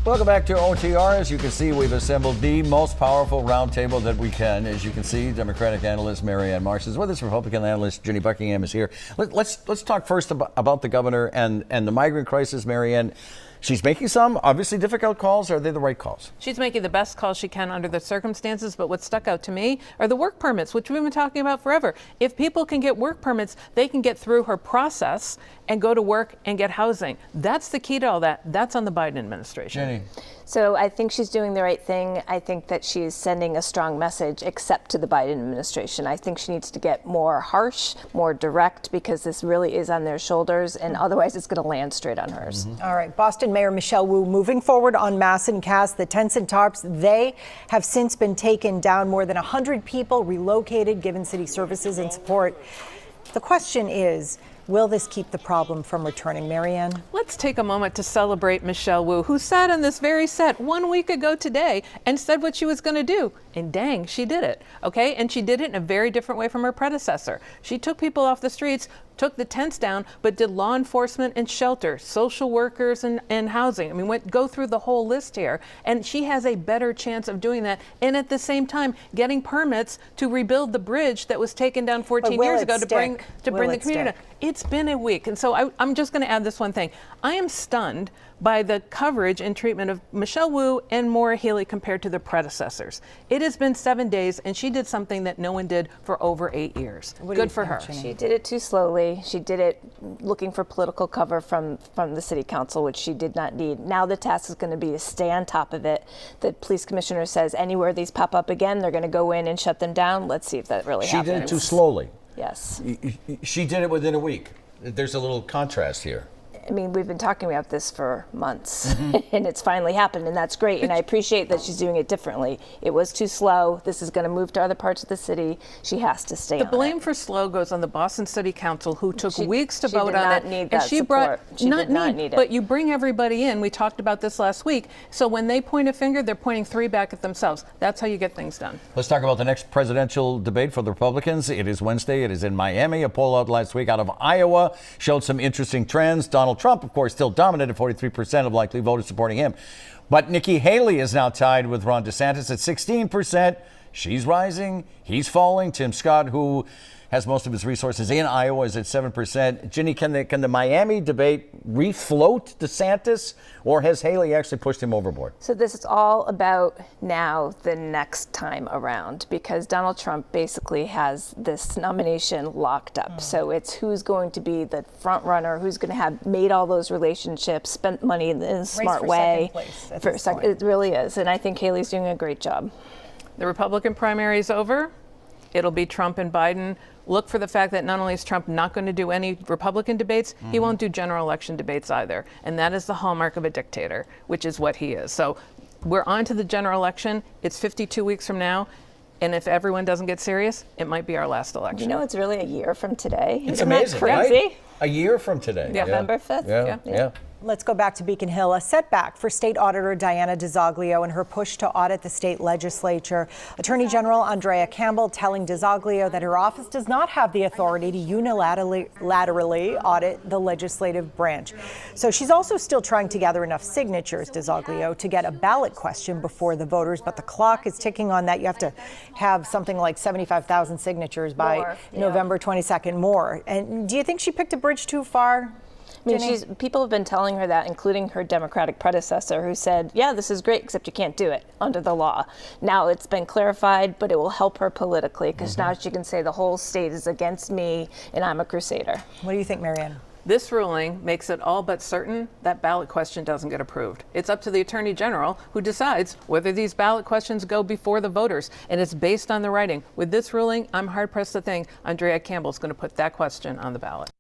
Welcome back to OTR. As you can see, we've assembled the most powerful roundtable that we can. As you can see, Democratic analyst Marianne Marsh is with us. Republican analyst Ginny Buckingham is here. Let's talk first about the governor and the migrant crisis, Marianne. She's making some obviously difficult calls. Are they the right calls? She's making the best calls she can under the circumstances, but what stuck out to me are the work permits, which we've been talking about forever. If people can get work permits, they can get through her process and go to work and get housing. That's the key to all that. That's on the Biden administration. Jenny. So I think she's doing the right thing. I think that she's sending a strong message, except to the Biden administration. I think she needs to get more harsh, more direct, because this really is on their shoulders, and otherwise it's going to land straight on hers. All right, Boston Mayor Michelle Wu moving forward on mass and cast. The tents and tarps, they have since been taken down. More than 100 people relocated, given city services and support. The question is, will this keep the problem from returning, Marianne? Let's take a moment to celebrate Michelle Wu, who sat on this very set 1 week ago today and said what she was going to do. And dang, she did it. Okay. And she did it in a very different way from her predecessor. She took people off the streets, took the tents down, but did law enforcement and shelter, social workers and housing. I mean, go through the whole list here. And she has a better chance of doing that. And at the same time, getting permits to rebuild the bridge that was taken down 14 years ago to bring the community down. It's been a week. And so I'm just going to add this one thing. I am stunned by the coverage and treatment of Michelle Wu and Maura Healey compared to the predecessors. It has been 7 days, and she did something that no one did for over 8 years. Good for her. She did it too slowly. She did it looking for political cover from the city council, which she did not need. Now the task is going to be to stay on top of it. The police commissioner says anywhere these pop up again, they're going to go in and shut them down. Let's see if that really happens. She did it too slowly. Yes. She did it within a week. There's a little contrast here. I mean, we've been talking about this for months, and it's finally happened, and that's great. And I appreciate that she's doing it differently. It was too slow. This is going to move to other parts of the city. She has to stay on it. The blame for slow goes on the Boston City Council, who took weeks to vote on it. And she brought, she did not need it. But you bring everybody in. We talked about this last week. So when they point a finger, they're pointing 3 back at themselves. That's how you get things done. Let's talk about the next presidential debate for the Republicans. It is Wednesday. It is in Miami. A poll out last week out of Iowa showed some interesting trends. Donald Trump, of course, still dominated, 43% of likely voters supporting him. But Nikki Haley is now tied with Ron DeSantis at 16%. She's rising. He's falling. Tim Scott, who has most of his resources in Iowa, is at 7%. Ginny, can the Miami debate refloat DeSantis, or has Haley actually pushed him overboard? So this is all about now the next time around, because Donald Trump basically has this nomination locked up. So it's who's going to be the front runner, who's going to have made all those relationships, spent money in a smart way. It really is. And I think Haley's doing a great job. The Republican primary is over. It'll be Trump and Biden. Look for the fact that not only is Trump not going to do any Republican debates, he won't do general election debates either. And that is the hallmark of a dictator, which is what he is. So we're on to the general election. It's 52 weeks from now. And if everyone doesn't get serious, it might be our last election. You know, it's really a year from today. It's Isn't amazing, that crazy? right? A year from today. Yeah. November 5th. Yeah. Let's go back to Beacon Hill. A setback for State Auditor Diana DiZoglio and her push to audit the state legislature. Attorney General Andrea Campbell telling DiZoglio that her office does not have the authority to unilaterally audit the legislative branch. So she's also still trying to gather enough signatures, DiZoglio, to get a ballot question before the voters. But the clock is ticking on that. You have to have something like 75,000 signatures by November 22nd more. And do you think she picked a bridge too far? I mean, people have been telling her that, including her Democratic predecessor, who said, yeah, this is great, except you can't do it under the law. Now it's been clarified, but it will help her politically, because now she can say the whole state is against me and I'm a crusader. What do you think, Marianne? This ruling makes it all but certain that ballot question doesn't get approved. It's up to the Attorney General, who decides whether these ballot questions go before the voters, and it's based on the writing. With this ruling, I'm hard-pressed to think Andrea Campbell's going to put that question on the ballot.